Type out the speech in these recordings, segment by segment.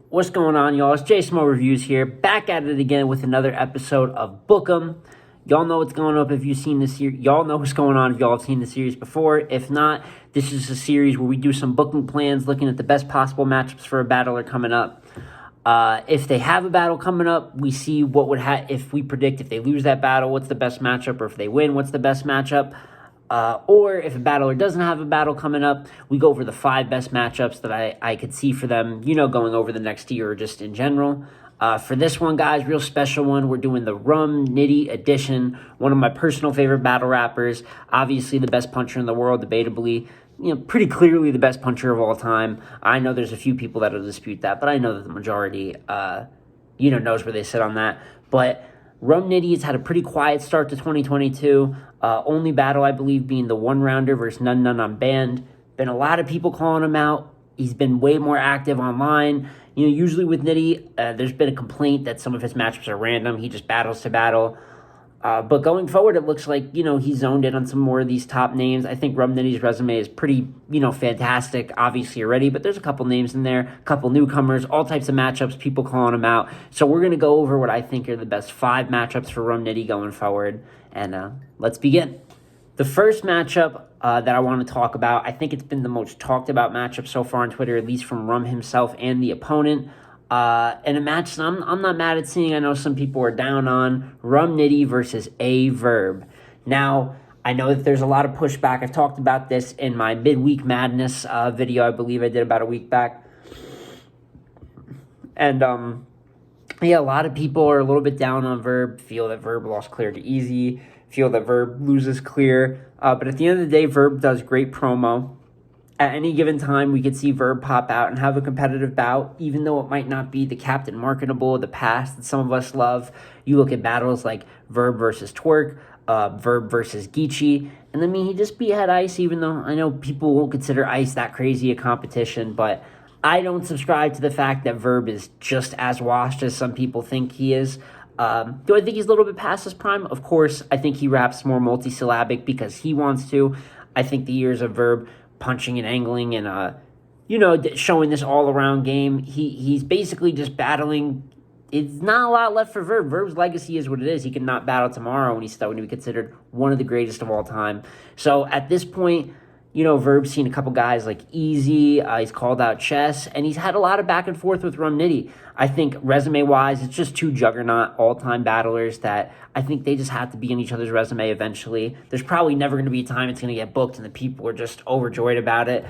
What's going on, y'all? It's Jason Mo Reviews here, back at it again with another episode of Book 'em. Y'all know what's going up if you've seen this series. Y'all know what's going on if y'all have seen the series before. If not, this is a series where we do some booking plans, looking at the best possible matchups for a battler coming up. If they have a battle coming up, we see what would happen if we predict if they lose that battle, what's the best matchup, or if they win, what's the best matchup. Or if a battler doesn't have a battle coming up, we go over the 5 best matchups that I could see for them, going over the next year or just in general. For this one, guys, real special one, we're doing the Rum Nitty edition, one of my personal favorite battle rappers, obviously the best puncher in the world, debatably, pretty clearly the best puncher of all time. I know there's a few people that will dispute that, but I know that the majority, knows where they sit on that. But Rum Nitty has had a pretty quiet start to 2022. Only battle, I believe, being the one-rounder versus None on Band. Been a lot of people calling him out. He's been way more active online. Usually with Nitty, there's been a complaint that some of his matchups are random. He just battles to battle. But going forward, it looks like, he zoned in on some more of these top names. I think Rum Nitty's resume is pretty, fantastic, obviously, already. But there's a couple names in there, a couple newcomers, all types of matchups, people calling him out. So we're going to go over what I think are the best 5 matchups for Rum Nitty going forward. And let's begin. The first matchup that I want to talk about, I think it's been the most talked about matchup so far on Twitter, at least from Rum himself and the opponent. And a match I'm not mad at seeing. I know some people are down on Rum Nitty versus A Verb. Now, I know that there's a lot of pushback. I've talked about this in my midweek madness video, I believe I did about a week back. And a lot of people are a little bit down on Verb, feel that Verb lost clear to Easy, feel that Verb loses clear. But at the end of the day, Verb does great promo. At any given time, we could see Verb pop out and have a competitive bout, even though it might not be the Captain Marketable of the past that some of us love. You look at battles like Verb versus Twerk, Verb versus Geechee, and he just beat Ice, even though I know people won't consider Ice that crazy a competition, but I don't subscribe to the fact that Verb is just as washed as some people think he is. Do I think he's a little bit past his prime? Of course. I think he raps more multisyllabic because he wants to. I think the years of Verb punching and angling and, showing this all-around game, he's basically just battling. It's not a lot left for Verb. Verb's legacy is what it is. He can not battle tomorrow, and he's still going to be considered one of the greatest of all time. So at this point, Verb's seen a couple guys like Easy. He's called out Chess, and he's had a lot of back and forth with Rum Nitty. I think resume-wise, it's just 2 juggernaut all-time battlers that I think they just have to be on each other's resume eventually. There's probably never going to be a time it's going to get booked, and the people are just overjoyed about it.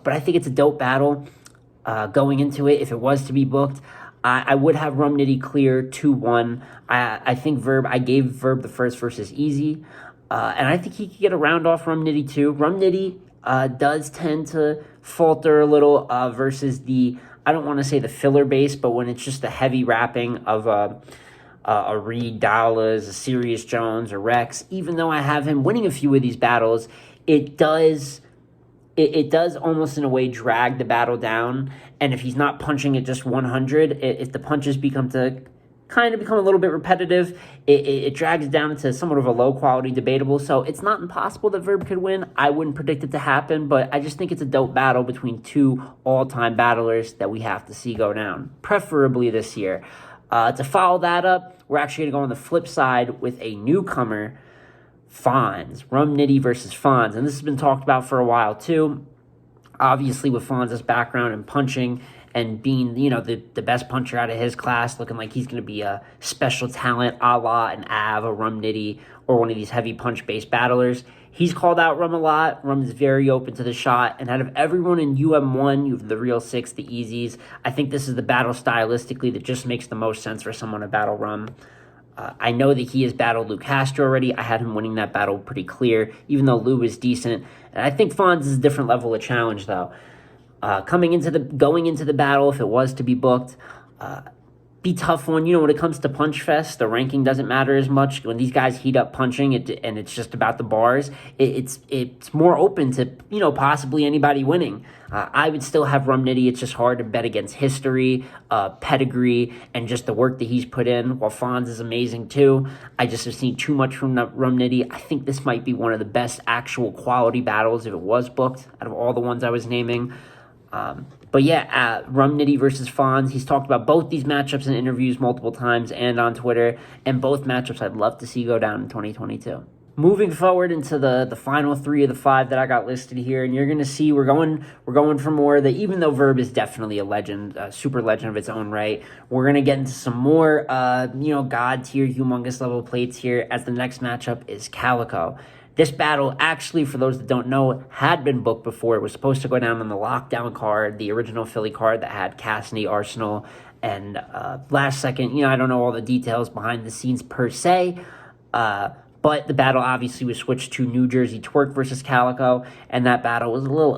But I think it's a dope battle going into it. If it was to be booked, I would have Rum Nitty clear 2-1. I think I gave Verb the first versus Easy, and I think he could get a round off Rum Nitty too. Rum Nitty does tend to falter a little versus I don't want to say the filler base, but when it's just the heavy rapping of a Reed Dallas, a Sirius Jones, a Rex, even though I have him winning a few of these battles, it does almost in a way drag the battle down. And if he's not punching at just 100, if the punches become a little bit repetitive, it drags it down into somewhat of a low-quality debatable. So it's not impossible that Verb could win. I wouldn't predict it to happen, but I just think it's a dope battle between 2 all-time battlers that we have to see go down, preferably this year. To follow that up, we're actually going to go on the flip side with a newcomer, Fonz. Rum Nitty versus Fonz. And this has been talked about for a while, too. Obviously, with Fonz's background in punching and being, the best puncher out of his class, looking like he's going to be a special talent a la an Av, a Rum Nitty, or one of these heavy punch-based battlers. He's called out Rum a lot. Rum is very open to the shot. And out of everyone in UM1, you have the Real 6, the Easies. I think this is the battle stylistically that just makes the most sense for someone to battle Rum. I know that he has battled Lou Castro already. I had him winning that battle pretty clear, even though Lou was decent. And I think Fonz is a different level of challenge, though. Going into the battle, if it was to be booked, be tough one. When it comes to Punch Fest, the ranking doesn't matter as much. When these guys heat up punching, and it's just about the bars, it's more open to, possibly anybody winning. I would still have Rum Nitty. It's just hard to bet against history, pedigree, and just the work that he's put in, while Fonz is amazing too. I just have seen too much from Rum Nitty. I think this might be one of the best actual quality battles if it was booked out of all the ones I was naming. But yeah, Rum Nitty versus Fonz. He's talked about both these matchups in interviews multiple times and on Twitter, and both matchups I'd love to see go down in 2022. Moving forward into the final 3 of the 5 that I got listed here, and you're gonna see we're going for more. That even though Verb is definitely a legend, a super legend of its own right, we're gonna get into some more god tier, humongous level plates here. As the next matchup is Calico. This battle, actually, for those that don't know, had been booked before. It was supposed to go down on the lockdown card, the original Philly card that had Cassidy, Arsenal, and last second, I don't know all the details behind the scenes per se. But the battle obviously was switched to New Jersey Twerk versus Calico, and that battle was a little,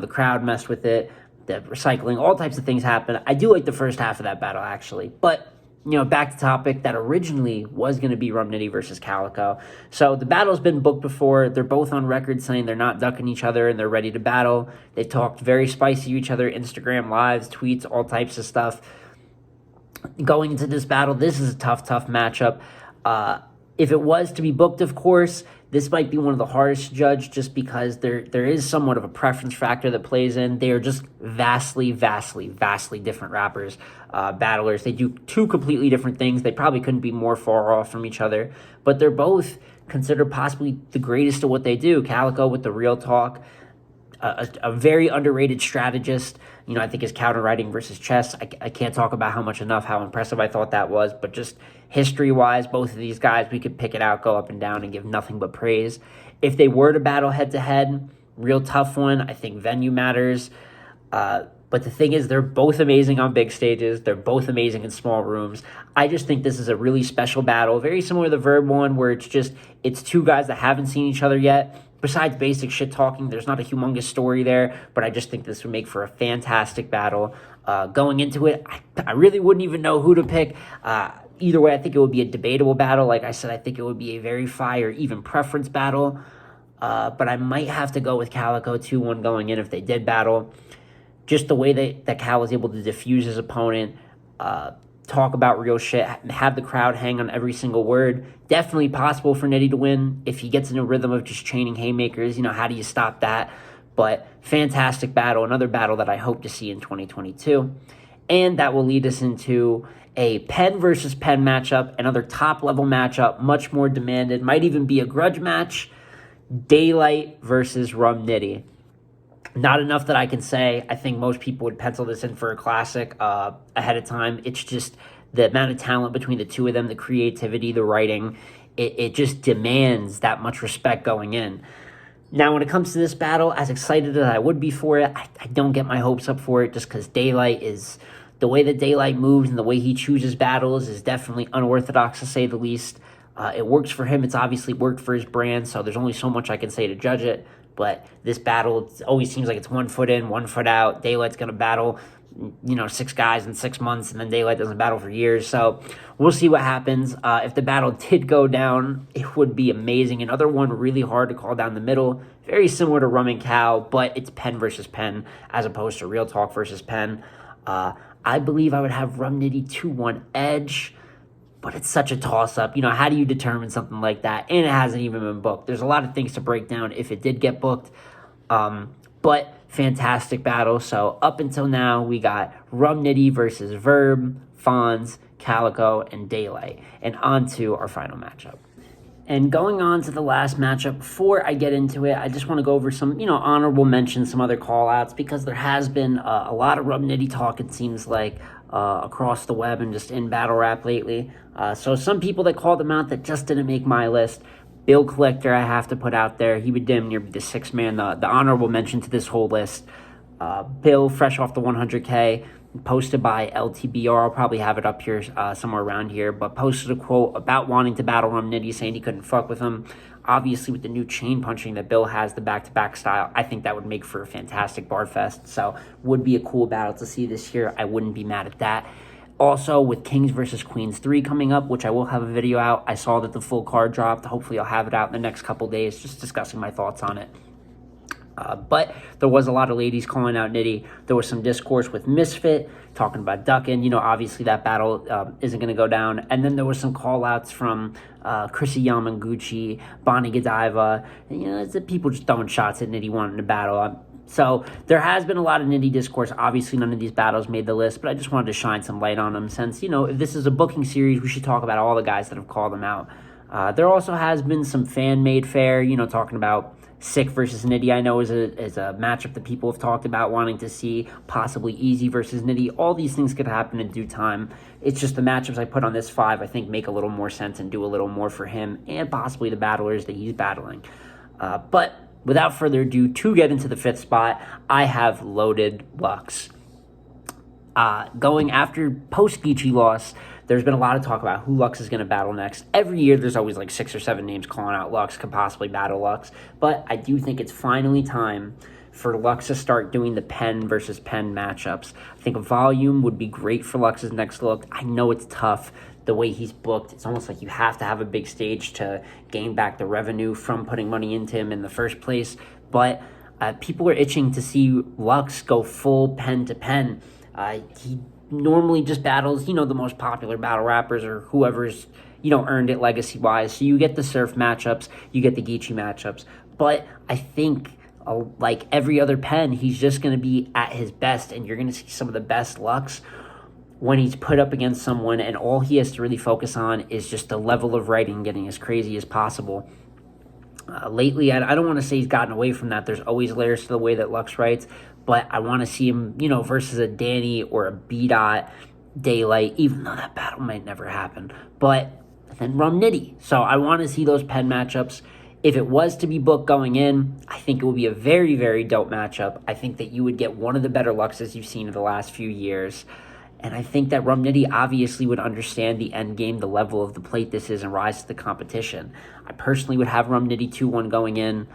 the crowd messed with it, the recycling, all types of things happened. I do like the first half of that battle, actually. But, back to topic, that originally was going to be Rum Nitty versus Calico. So the battle's been booked before. They're both on record saying they're not ducking each other and they're ready to battle. They talked very spicy to each other, Instagram lives, tweets, all types of stuff. Going into this battle, this is a tough matchup. If it was to be booked, of course, this might be one of the hardest to judge just because there is somewhat of a preference factor that plays in. They are just vastly different rappers, battlers. They do 2 completely different things. They probably couldn't be more far off from each other, but they're both considered possibly the greatest at what they do. Calico with the real talk, a very underrated strategist. I think his counter writing versus chess, I can't talk about how impressive I thought that was, but just history-wise, both of these guys, we could pick it out, go up and down, and give nothing but praise. If they were to battle head-to-head, real tough one. I think venue matters. But the thing is, they're both amazing on big stages. They're both amazing in small rooms. I just think this is a really special battle, very similar to the Verb one, where it's 2 guys that haven't seen each other yet. Besides basic shit talking, there's not a humongous story there, but I just think this would make for a fantastic battle. Going into it, I really wouldn't even know who to pick. Either way, I think it would be a debatable battle. Like I said, I think it would be a very fire, even preference battle. But I might have to go with Calico 2-1 going in if they did battle. Just the way that Cal was able to diffuse his opponent, talk about real shit, have the crowd hang on every single word. Definitely possible for Nitty to win if he gets in a rhythm of just chaining haymakers. How do you stop that? But fantastic battle, another battle that I hope to see in 2022. And that will lead us into a Penn versus Penn matchup, another top-level matchup, much more demanded, might even be a grudge match. Daylyt versus Rum Nitty. Not enough that I can say. I think most people would pencil this in for a classic ahead of time. It's just the amount of talent between the 2 of them, the creativity, the writing. It just demands that much respect going in. Now, when it comes to this battle, as excited as I would be for it, I don't get my hopes up for it just because Daylyt is... The way that Daylyt moves and the way he chooses battles is definitely unorthodox, to say the least. It works for him. It's obviously worked for his brand, so there's only so much I can say to judge it. But this battle, it always seems like it's 1 foot in, 1 foot out. Daylight's going to battle, 6 guys in 6 months, and then Daylyt doesn't battle for years. So we'll see what happens. If the battle did go down, it would be amazing. Another one really hard to call down the middle. Very similar to Rum and Cal, but it's Penn versus Penn as opposed to Real Talk versus Penn. I believe I would have Rum Nitty 2-1 edge. But it's such a toss-up. How do you determine something like that? And it hasn't even been booked. There's a lot of things to break down if it did get booked. But fantastic battle. So up until now, we got Rum Nitty versus Verb, Fonz, Calico, and Daylyt. And on to our final matchup. And going on to the last matchup, before I get into it, I just want to go over some, honorable mentions, some other call-outs, because there has been a lot of Rum Nitty talk, it seems like, across the web and just in battle rap lately. So some people that called him out that just didn't make my list. Bill Collector, I have to put out there. He would damn near be the 6th man, the honorable mention to this whole list. Bill, fresh off the 100K, posted by LTBR. I'll probably have it up here somewhere around here, but posted a quote about wanting to battle Rum Nitty, saying he couldn't fuck with him. Obviously, with the new chain punching that Bill has, the back-to-back style, I think that would make for a fantastic bar fest. So would be a cool battle to see this year. I wouldn't be mad at that. Also, with Kings versus Queens 3 coming up, which I will have a video out. I saw that the full card dropped. Hopefully, I'll have it out in the next couple days, just discussing my thoughts on it. But there was a lot of ladies calling out Nitty. There was some discourse with Misfit talking about ducking. Obviously that battle isn't going to go down. And then there was some call-outs from Chrissy Yamaguchi, Bonnie Godiva. It's the people just throwing shots at Nitty wanting to battle. So there has been a lot of Nitty discourse. Obviously, none of these battles made the list, but I just wanted to shine some light on them since, if this is a booking series, we should talk about all the guys that have called them out. There also has been some fan-made fare, talking about Sick versus Nitty, I know is a matchup that people have talked about wanting to see, possibly Easy versus Nitty. All these things could happen in due time. It's just the matchups I put on this 5, I think, make a little more sense and do a little more for him and possibly the battlers that he's battling. But without further ado, to get into the 5th spot, I have Loaded Lux. Going after post-Geechee loss, there's been a lot of talk about who Lux is going to battle next. Every year, there's always like 6 or 7 names calling out Lux, could possibly battle Lux. But I do think it's finally time for Lux to start doing the pen versus pen matchups. I think a volume would be great for Lux's next look. I know it's tough the way he's booked. It's almost like you have to have a big stage to gain back the revenue from putting money into him in the first place. But people are itching to see Lux go full pen to pen. He normally just battles, the most popular battle rappers or whoever's, earned it legacy-wise. So you get the Surf matchups, you get the Geechee matchups. But I think, like every other pen, he's just going to be at his best, and you're going to see some of the best Lux when he's put up against someone, and all he has to really focus on is just the level of writing getting as crazy as possible. Lately, I don't want to say he's gotten away from that. There's always layers to the way that Lux writes, but I want to see him, versus a Danny or a B-Dot, Daylyt, even though that battle might never happen. But then Rum Nitty. So I want to see those pen matchups. If it was to be booked going in, I think it would be a very, very dope matchup. I think that you would get one of the better Luxes you've seen in the last few years. And I think that Rum Nitty obviously would understand the end game, the level of the plate this is, and rise to the competition. I personally would have Rum Nitty 2-1 going in,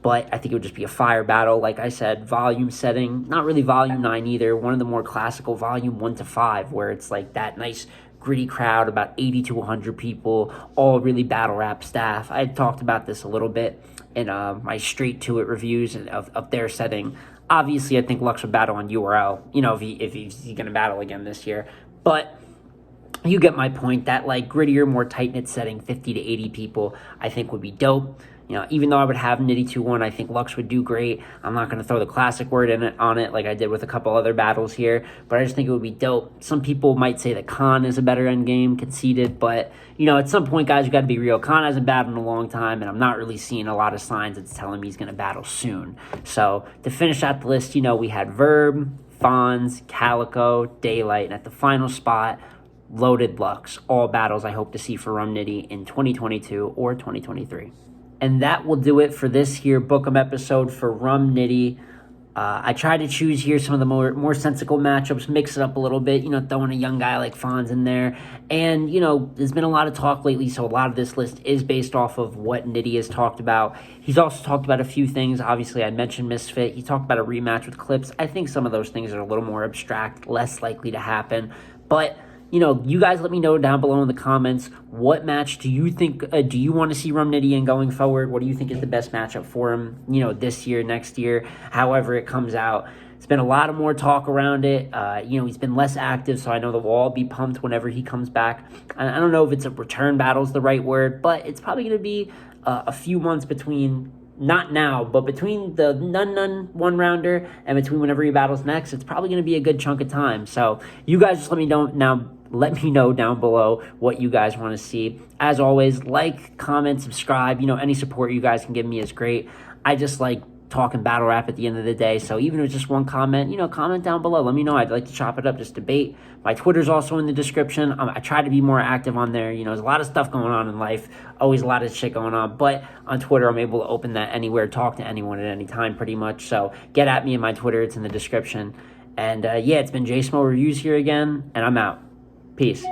but I think it would just be a fire battle. Like I said, volume setting, not really volume 9 either, one of the more classical volume 1 to 5, where it's like that nice gritty crowd, about 80 to 100 people, all really battle rap staff. I had talked about this a little bit in my straight to it reviews of their setting. Obviously, I think Lux would battle on URL, if he's going to battle again this year. But you get my point. That like grittier, more tight-knit setting, 50 to 80 people, I think would be dope. Even though I would have Nitty 2-1, I think Lux would do great. I'm not going to throw the classic word on it like I did with a couple other battles here, but I just think it would be dope. Some people might say that Khan is a better endgame, conceded, but, at some point, guys, you got to be real. Khan hasn't battled in a long time, and I'm not really seeing a lot of signs that's telling me he's going to battle soon. So, to finish out the list, we had Verb, Fonz, Calico, Daylyt, and at the final spot, Loaded Lux. All battles I hope to see for Rum Nitty in 2022 or 2023. And that will do it for this here Book'em episode for Rum Nitty. I tried to choose here some of the more sensical matchups, mix it up a little bit, throwing a young guy like Fonz in there. And, there's been a lot of talk lately, so a lot of this list is based off of what Nitty has talked about. He's also talked about a few things. Obviously, I mentioned Misfit. He talked about a rematch with Clips. I think some of those things are a little more abstract, less likely to happen. But you guys let me know down below in the comments, what match do you think, do you want to see Rum Nitty in going forward? What do you think is the best matchup for him, this year, next year, however it comes out? It's been a lot of more talk around it. He's been less active, so I know that we'll all be pumped whenever he comes back. I don't know if it's a return battle is the right word, but it's probably going to be a few months between, not now, but between the none one-rounder and between whenever he battles next. It's probably going to be a good chunk of time. So you guys just let me know down below what you guys want to see. As always, like, comment, subscribe. Any support you guys can give me is great. I just like talking battle rap at the end of the day. So even if it's just one comment, comment down below. Let me know. I'd like to chop it up, just debate. My Twitter's also in the description. I try to be more active on there. There's a lot of stuff going on in life. Always a lot of shit going on. But on Twitter, I'm able to open that anywhere, talk to anyone at any time pretty much. So get at me in my Twitter. It's in the description. And it's been J Smo Reviews here again, and I'm out. Peace.